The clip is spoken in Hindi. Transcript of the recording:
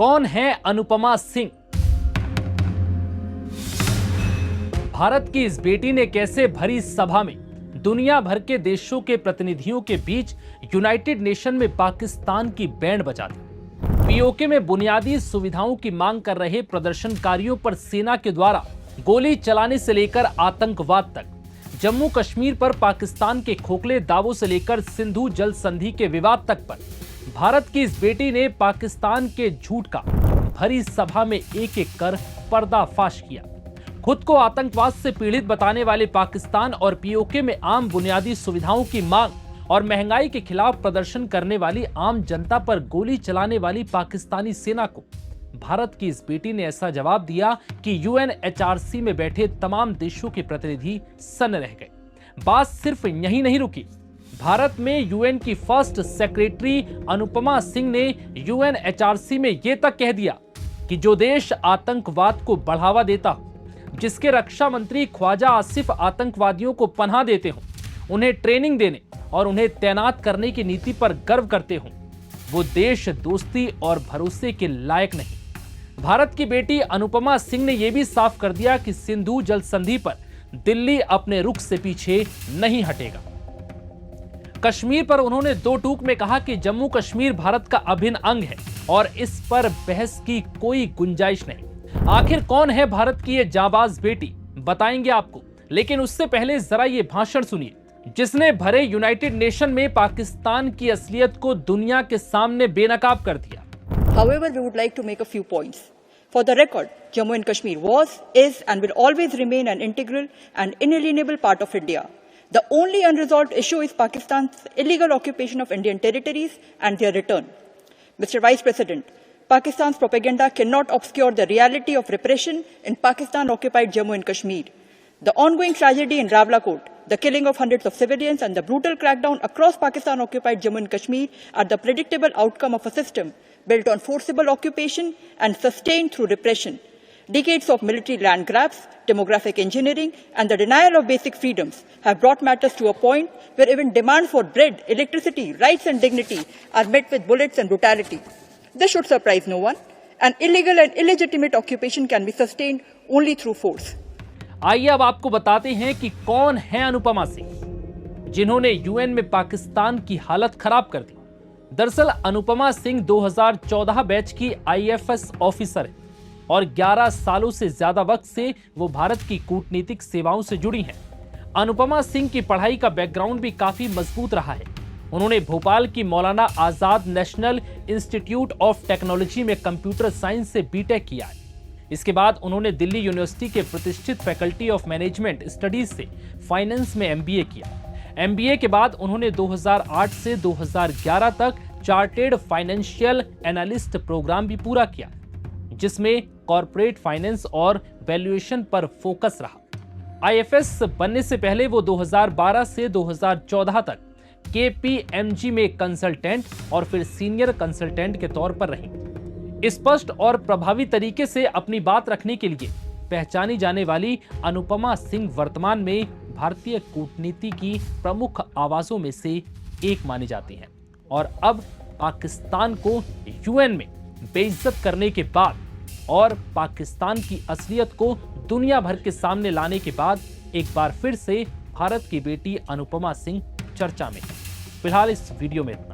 कौन है अनुपमा सिंह? भारत की इस बेटी ने कैसे भरी सभा में दुनिया भर के देशों के प्रतिनिधियों के बीच यूनाइटेड नेशन में पाकिस्तान की बैंड बजा दी। पीओके में बुनियादी सुविधाओं की मांग कर रहे प्रदर्शनकारियों पर सेना के द्वारा गोली चलाने से लेकर आतंकवाद तक, जम्मू कश्मीर पर पाकिस्तान के खोखले दावों से लेकर सिंधु जल संधि के विवाद तक पर भारत की इस बेटी ने पाकिस्तान के झूठ का भरी सभा में एक एक कर पर्दाफाश किया। खुद को आतंकवाद से पीड़ित बताने वाले पाकिस्तान और पीओके में आम बुनियादी सुविधाओं की मांग और महंगाई के खिलाफ प्रदर्शन करने वाली आम जनता पर गोली चलाने वाली पाकिस्तानी सेना को भारत की इस बेटी ने ऐसा जवाब दिया कि यूएनएचआरसी में बैठे तमाम देशों के प्रतिनिधि सन्न रह गए। बात सिर्फ यहीं नहीं रुकी। भारत में यूएन की फर्स्ट सेक्रेटरी अनुपमा सिंह ने यूएनएचआरसी में यह तक कह दिया कि जो देश आतंकवाद को बढ़ावा देता हो, जिसके रक्षा मंत्री ख्वाजा आसिफ आतंकवादियों को पनाह देते हों, उन्हें ट्रेनिंग देने और उन्हें तैनात करने की नीति पर गर्व करते हों, वो देश दोस्ती और भरोसे के लायक नहीं। भारत की बेटी अनुपमा सिंह ने यह भी साफ कर दिया कि सिंधु जल संधि पर दिल्ली अपने रुख से पीछे नहीं हटेगा। कश्मीर पर उन्होंने दो टूक में कहा कि जम्मू कश्मीर भारत का अभिन्न अंग है और इस पर बहस की कोई गुंजाइश नहीं। आखिर कौन है भारत की ये जाबाज बेटी, बताएंगे आपको, लेकिन उससे पहले जरा ये भाषण सुनिए जिसने भरे यूनाइटेड नेशन में पाकिस्तान की असलियत को दुनिया के सामने बेनकाब कर दिया। However, we would like to make a few points. For the record, Jammu and Kashmir was, is and will always remain an integral and inalienable part of India. The only unresolved issue is Pakistan's illegal occupation of Indian territories and their return. Mr. Vice President, Pakistan's propaganda cannot obscure the reality of repression in Pakistan-occupied Jammu and Kashmir. The ongoing tragedy in Rawalakot, the killing of hundreds of civilians and the brutal crackdown across Pakistan-occupied Jammu and Kashmir are the predictable outcome of a system built on forcible occupation and sustained through repression. Decades of military land grabs, demographic engineering and the denial of basic freedoms have brought matters to a point where even demands for bread, electricity, rights and dignity are met with bullets and brutality. This should surprise no one. An illegal and illegitimate occupation can be sustained only through force. आइए अब आपको बताते हैं कि कौन है अनुपमा सिंह, जिन्होंने यूएन में पाकिस्तान की हालत खराब कर दी। दरअसल अनुपमा सिंह 2014 बैच की आईएफएस ऑफिसर है और 11 सालों से ज्यादा वक्त से वो भारत की कूटनीतिक सेवाओं से जुड़ी हैं। अनुपमा सिंह की पढ़ाई का बैकग्राउंड भी काफी मजबूत रहा है। उन्होंने भोपाल की Maulana Azad national institute of technology में कंप्यूटर साइंस से बीटेक किया है। इसके बाद उन्होंने दिल्ली यूनिवर्सिटी के प्रतिष्ठित फैकल्टी ऑफ मैनेजमेंट स्टडीज से फाइनेंस में एमबीए किया। एमबीए के बाद उन्होंने 2008 से 2011 तक चार्टेड फाइनेंशियल एनालिस्ट प्रोग्राम भी पूरा किया, जिसमें कॉर्पोरेट फाइनेंस और वैल्यूएशन पर फोकस रहा। आईएफएस बनने से पहले वो 2012 से 2014 तक केपीएमजी में कंसल्टेंट और फिर सीनियर कंसल्टेंट के तौर पर रही। स्पष्ट और प्रभावी तरीके से अपनी बात रखने के लिए पहचानी जाने वाली अनुपमा सिंह वर्तमान में भारतीय कूटनीति की प्रमुख आवाजों में से एक मानी जाती हैं और अब पाकिस्तान को यूएन में बेइज्जत करने के बाद और पाकिस्तान की असलियत को दुनिया भर के सामने लाने के बाद एक बार फिर से भारत की बेटी अनुपमा सिंह चर्चा में है। फिलहाल इस वीडियो में इतना।